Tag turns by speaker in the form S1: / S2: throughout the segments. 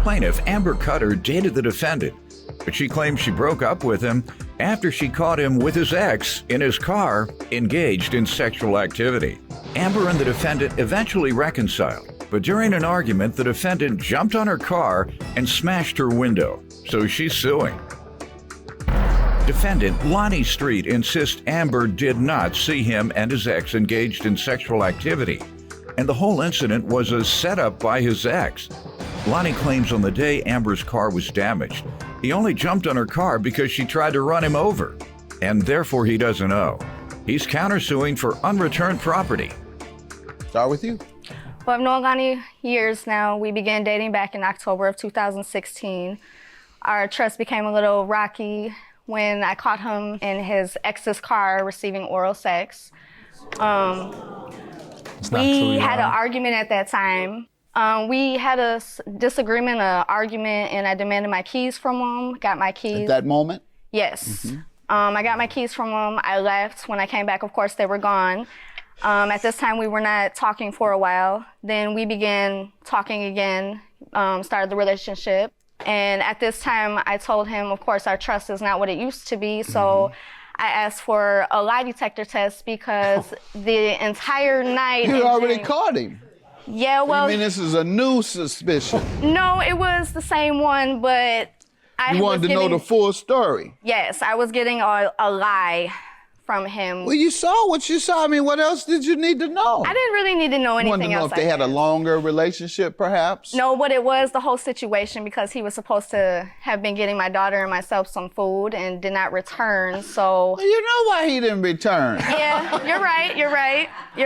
S1: Plaintiff, Amber Cutter, dated the defendant, but she claims she broke up with him after she caught him with his ex in his car, engaged in sexual activity. Amber and the defendant eventually reconciled, but during an argument, the defendant jumped on her car and smashed her window, so she's suing. Defendant Lonnie Street insists Amber did not see him and his ex engaged in sexual activity, and the whole incident was a setup by his ex. Lonnie claims on the day Amber's car was damaged, he only jumped on her car because she tried to run him over, and therefore he doesn't owe. He's countersuing for unreturned property.
S2: Start with you.
S3: Well, I've known Lonnie years now. We began dating back in October of 2016. Our trust became a little rocky when I caught him in his ex's car receiving oral sex. We had an argument at that time. We had a disagreement, an argument, and I demanded my keys from him, got my keys.
S2: At that moment?
S3: Yes.
S2: Mm-hmm.
S3: I got my keys from him. I left. When I came back, of course, they were gone. At this time, we were not talking for a while. Then we began talking again, started the relationship. And at this time, I told him, of course, our trust is not what it used to be. So I asked for a lie detector test because the entire night...
S2: You already caught him.
S3: Yeah, well...
S2: You mean this is a new suspicion?
S3: No, it was the same one, but
S2: You wanted to know the full story?
S3: Yes, I was getting a lie from him.
S2: Well, you saw what you saw. I mean, what else did you need to know?
S3: I didn't really need to know anything else.
S2: You wanted to know if they had a longer relationship, perhaps?
S3: No, what it was, the whole situation, because he was supposed to have been getting my daughter and myself some food and did not return, so...
S2: Well, you know why he didn't return.
S3: Yeah, you're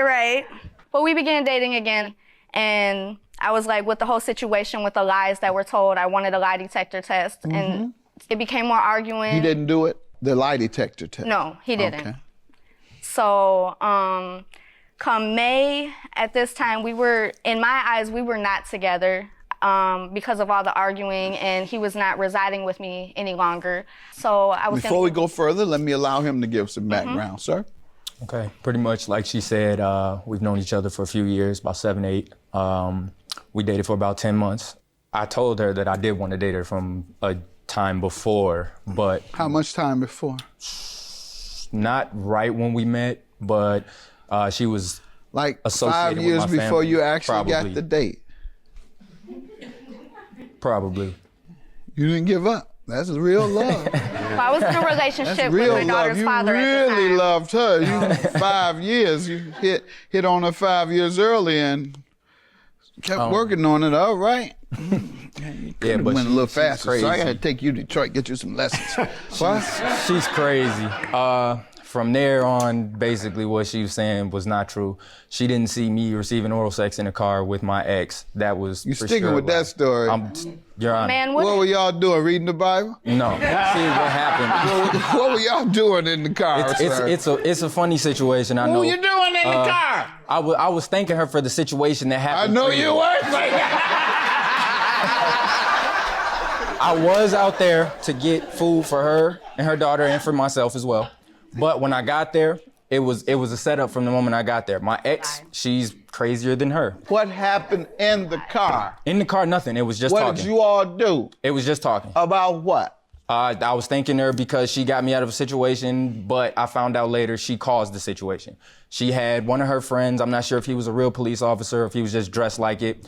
S3: right. But we began dating again, and I was like, with the whole situation with the lies that were told, I wanted a lie detector test, and it became more arguing.
S2: He didn't do it? The lie detector test?
S3: No, he didn't.
S2: Okay.
S3: So, come May, at this time, in my eyes, we were not together because of all the arguing, and he was not residing with me any longer. So I was
S2: Before we go further, let me allow him to give some background, sir.
S4: Okay, pretty much like she said, we've known each other for a few years, about 7, 8. We dated for about 10 months. I told her that I did want to date her from a time before, but...
S2: How much time before?
S4: Not right when we met, but she was
S2: like
S4: associated
S2: 5 years
S4: with my
S2: before
S4: family.
S2: you actually
S4: Probably.
S2: got the date?
S4: Probably.
S2: You didn't give up. That's real love.
S3: Well, I was in a relationship with my daughter's father
S2: You
S3: at the
S2: really
S3: time.
S2: loved her. You 5 years. You hit on her 5 years early and kept working on it. All right.
S4: Yeah, but
S2: went a little faster.
S4: crazy.
S2: So I got to take you to Detroit, get you some lessons.
S4: She's crazy. From there on, basically what she was saying was not true. She didn't see me receiving oral sex in the car with my ex. That was
S2: You
S4: for
S2: sticking
S4: sure
S2: with that story?
S4: Your Honor.
S3: Man,
S2: What were y'all doing? Reading the Bible?
S4: No. See what happened.
S2: What were y'all doing in the car?
S4: It's a funny situation. I know.
S2: What were you doing in the car?
S4: I was thanking her for the situation that
S2: I
S4: happened.
S2: know you were.
S4: I was out there to get food for her and her daughter and for myself as well. But when I got there, it was a setup from the moment I got there. My ex, she's crazier than her.
S2: What happened in the car?
S4: In the car, nothing. It was just
S2: What
S4: talking.
S2: did you all do?
S4: It was just talking.
S2: About what?
S4: I was thanking her because she got me out of a situation, but I found out later she caused the situation. She had one of her friends, I'm not sure if he was a real police officer or if he was just dressed like it.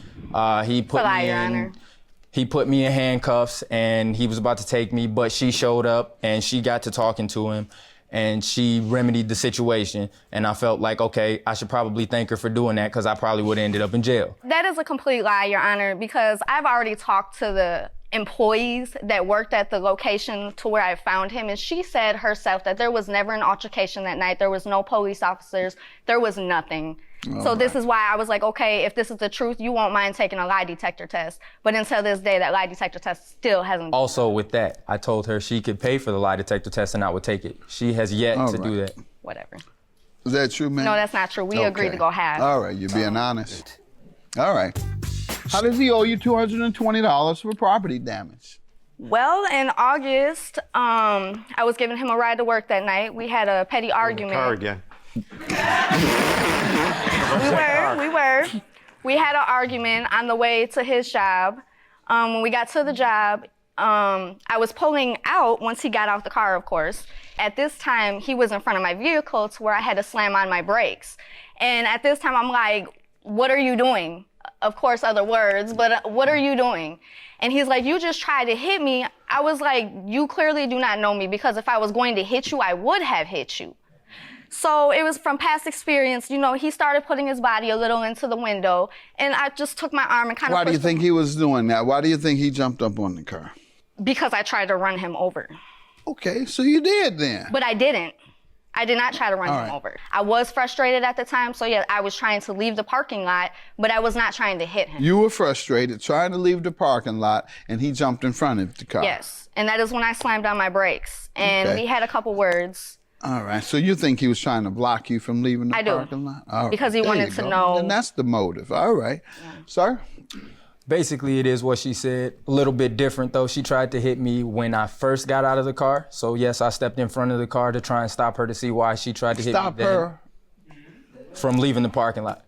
S4: He put me in handcuffs and he was about to take me, but she showed up and she got to talking to him and she remedied the situation. And I felt like, okay, I should probably thank her for doing that because I probably would have ended up in jail.
S3: That is a complete lie, Your Honor, because I've already talked to the employees that worked at the location to where I found him, and she said herself that there was never an altercation that night. There was no police officers. There was nothing. So this is why I was like, okay, if this is the truth, you won't mind taking a lie detector test. But until this day, that lie detector test still hasn't.
S4: Also with that, I told her she could pay for the lie detector test and I would take it. She has yet to do that.
S3: Whatever.
S2: Is that true, man?
S3: No, that's not true. We agreed to go half.
S2: All right, you're being honest. All right. How does he owe you $220 for property damage?
S3: Well, in August, I was giving him a ride to work that night. We had a petty argument.
S5: Car again.
S3: We were. We had an argument on the way to his job. When we got to the job, I was pulling out once he got out the car, of course. At this time, he was in front of my vehicle to where I had to slam on my brakes. And at this time, I'm like, what are you doing? Of course, other words, but what are you doing? And he's like, you just tried to hit me. I was like, you clearly do not know me, because if I was going to hit you, I would have hit you. So it was from past experience, you know, he started putting his body a little into the window, and I just took my arm and kind of
S2: Why do you think he was doing that? Why do you think he jumped up on the car?
S3: Because I tried to run him over.
S2: Okay, so you did then.
S3: But I didn't. I did not try to run him over. I was frustrated at the time, so yeah, I was trying to leave the parking lot, but I was not trying to hit him.
S2: You were frustrated, trying to leave the parking lot, and he jumped in front of the car.
S3: Yes, and that is when I slammed on my brakes, and we had a couple words.
S2: All right, so you think he was trying to block you from leaving the parking lot? All right.
S3: Because he wanted to know.
S2: And that's the motive. All right. Yeah. Sir?
S4: Basically, it is what she said. A little bit different, though. She tried to hit me when I first got out of the car. So, yes, I stepped in front of the car to try and stop her to see why she tried to hit me.
S2: Stop her?
S4: From leaving the parking lot.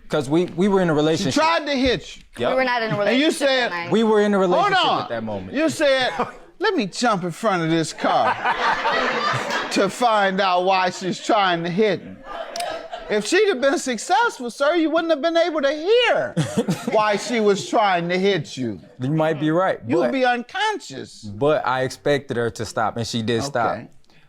S4: Because we were in a relationship.
S2: She tried to hit you.
S4: Yep.
S3: We were not in a relationship.
S2: And you said,
S4: we were in a relationship
S2: hold on.
S4: at that moment.
S2: You said, let me jump in front of this car to find out why she's trying to hit me. If she'd have been successful, sir, you wouldn't have been able to hear why she was trying to hit you.
S4: You might be right.
S2: You'd be unconscious.
S4: But I expected her to stop, and she did stop.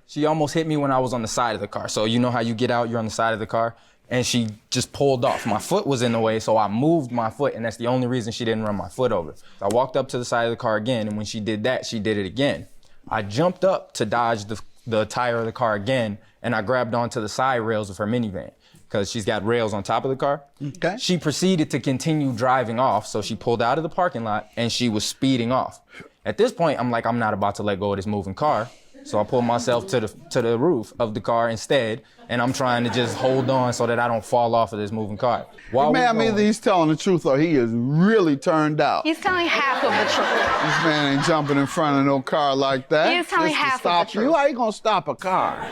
S4: She almost hit me when I was on the side of the car. So you know how you get out, you're on the side of the car, and she just pulled off. My foot was in the way, so I moved my foot, and that's the only reason she didn't run my foot over. I walked up to the side of the car again, and when she did that, she did it again. I jumped up to dodge the tire of the car again, and I grabbed onto the side rails of her minivan, because she's got rails on top of the car.
S2: Okay.
S4: She proceeded to continue driving off, so she pulled out of the parking lot and she was speeding off. At this point, I'm like, I'm not about to let go of this moving car. So I pulled myself to the roof of the car instead, and I'm trying to just hold on so that I don't fall off of this moving car.
S2: Man, either he's telling the truth or he is really turned out.
S3: He's telling half of the truth.
S2: This man ain't jumping in front of no car like that.
S3: He is telling half of the truth.
S2: You, how you gonna stop a car?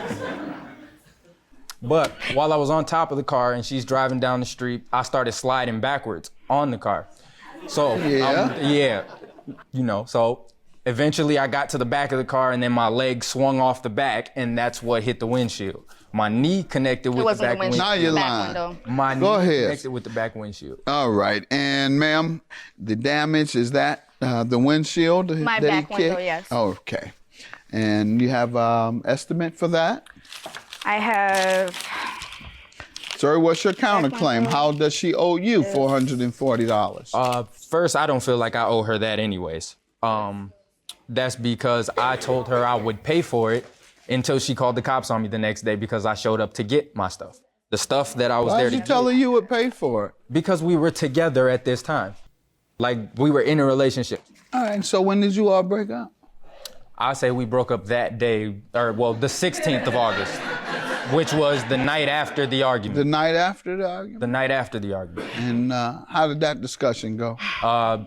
S4: But while I was on top of the car and she's driving down the street, I started sliding backwards on the car. So, so eventually I got to the back of the car and then my leg swung off the back and that's what hit the windshield. My knee connected with the back windshield.
S2: Now you're lying.
S4: My knee connected with the back windshield.
S2: All right. And ma'am, the damage, is that the windshield?
S3: My back window, yes.
S2: Oh, okay. And you have estimate for that?
S3: I have.
S2: Sorry, what's your counterclaim? How does she owe you $440?
S4: First, I don't feel like I owe her that anyways. That's because I told her I would pay for it until she called the cops on me the next day because I showed up to get my stuff. The stuff that I was there to get.
S2: Why did you tell her you would pay for it?
S4: Because we were together at this time. Like, we were in a relationship.
S2: All right, so when did you all break up?
S4: I say we broke up that day, the 16th of August, which was the night after the argument.
S2: The night after the argument?
S4: The night after the argument.
S2: And how did that discussion go?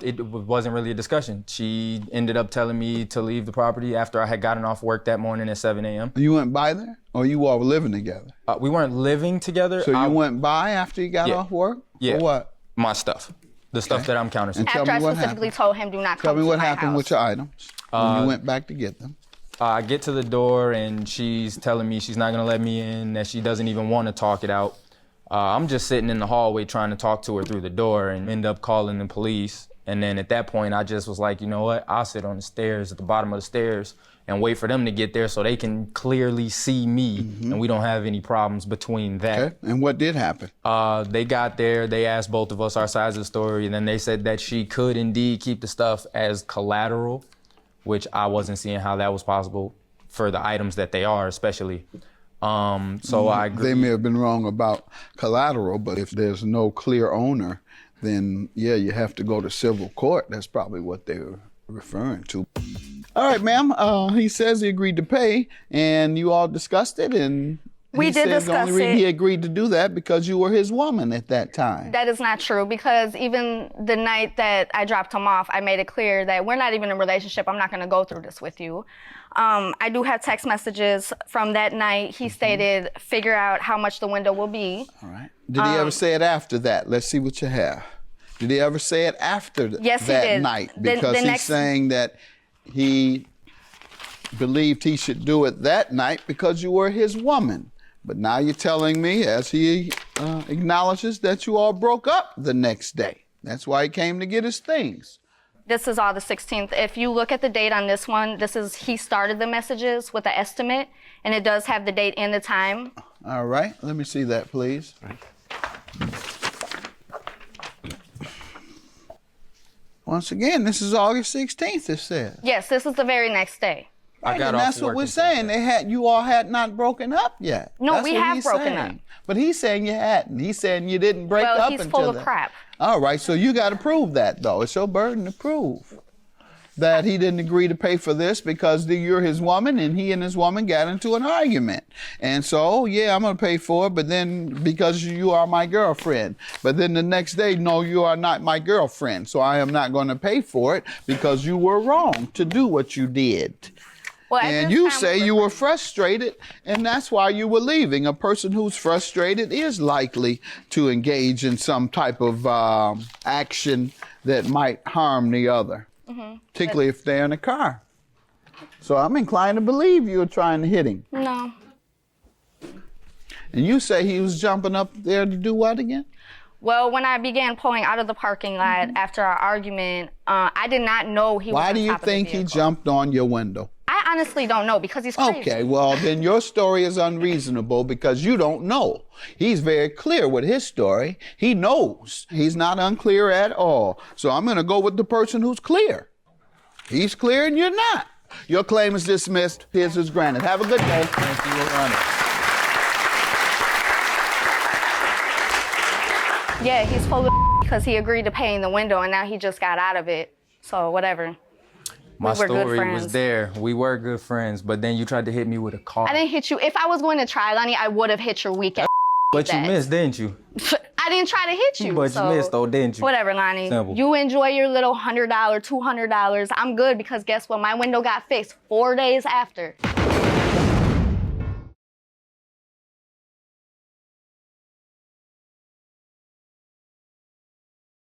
S4: It wasn't really a discussion. She ended up telling me to leave the property after I had gotten off work that morning at 7 a.m.
S2: You went by there? Or you all were living together?
S4: We weren't living together.
S2: So you went by after you got off work?
S4: Yeah.
S2: For what?
S4: My stuff. The stuff that I'm countersuing.
S3: After I specifically told him, do not come to my house.
S2: Tell me what happened with your items when you went back to get them.
S4: I get to the door and she's telling me she's not gonna let me in, that she doesn't even want to talk it out. I'm just sitting in the hallway trying to talk to her through the door and end up calling the police. And then at that point, I just was like, you know what? I'll sit on the stairs, at the bottom of the stairs, and wait for them to get there so they can clearly see me and we don't have any problems between that.
S2: Okay, and what did happen?
S4: They got there, they asked both of us our sides of the story, and then they said that she could indeed keep the stuff as collateral, which I wasn't seeing how that was possible for the items that they are, especially. So I agree.
S2: They may have been wrong about collateral, but if there's no clear owner, then yeah, you have to go to civil court. That's probably what they were referring to. All right, ma'am, he says he agreed to pay, and you all discussed it, and
S3: we did discuss
S2: the only reason he agreed to do that because you were his woman at that time.
S3: That is not true, because even the night that I dropped him off, I made it clear that we're not even in a relationship. I'm not going to go through this with you. I do have text messages from that night. He stated, figure out how much the window will be.
S2: All right. Did he ever say it after that? Let's see what you have. Did he ever say it after
S3: Yes,
S2: that
S3: he did.
S2: night?
S3: The
S2: Because he's
S3: next-
S2: saying that he believed he should do it that night because you were his woman. But now you're telling me, as he acknowledges, that you all broke up the next day. That's why he came to get his things.
S3: This is August 16th. If you look at the date on this one, he started the messages with the estimate, and it does have the date and the time.
S2: All right, let me see that, please. Once again, this is August 16th, it says.
S3: Yes, this is the very next day.
S2: Right,
S4: got
S2: and
S4: off
S2: that's what
S4: work
S2: we're
S4: and
S2: saying. You all had not broken up yet.
S3: No,
S2: That's
S3: we
S2: what
S3: have
S2: he's
S3: broken
S2: saying.
S3: up.
S2: But he's saying you hadn't. He's saying you didn't break
S3: Well,
S2: up
S3: he's
S2: until
S3: full of
S2: then.
S3: crap.
S2: All right, so you got to prove that, though. It's your burden to prove that he didn't agree to pay for this because you're his woman and he and his woman got into an argument. And so, yeah, I'm going to pay for it, but then because you are my girlfriend. But then the next day, no, you are not my girlfriend. So I am not going to pay for it because you were wrong to do what you did.
S3: Well, at
S2: And
S3: this
S2: you
S3: time,
S2: say
S3: we
S2: you were frustrated, and that's why you were leaving. A person who's frustrated is likely to engage in some type of action that might harm the other, particularly if they're in a car. So I'm inclined to believe you were trying to hit him.
S3: No.
S2: And you say he was jumping up there to do what again?
S3: Well, when I began pulling out of the parking lot after our argument, I did not know he was
S2: Why
S3: on
S2: do you
S3: top of the
S2: think he
S3: vehicle.
S2: jumped on your window?
S3: I honestly don't know because he's crazy.
S2: Okay, well, then your story is unreasonable because you don't know. He's very clear with his story. He knows. He's not unclear at all. So I'm going to go with the person who's clear. He's clear and you're not. Your claim is dismissed. His is granted. Have a good day. Thank you, Your Honor.
S3: Yeah, he's full of because he agreed to pay in the window and now he just got out of it. So whatever.
S4: My
S3: We were good
S4: story
S3: friends.
S4: was there. We were good friends, but then you tried to hit me with a car.
S3: I didn't hit you. If I was going to try, Lonnie, I would have hit your weak ass.
S4: But you
S3: that.
S4: missed, didn't you?
S3: I didn't try to hit you.
S4: But
S3: so
S4: you missed though, didn't you?
S3: Whatever, Lonnie.
S4: Simple.
S3: You enjoy your little $100, $200. I'm good because guess what? My window got fixed 4 days after.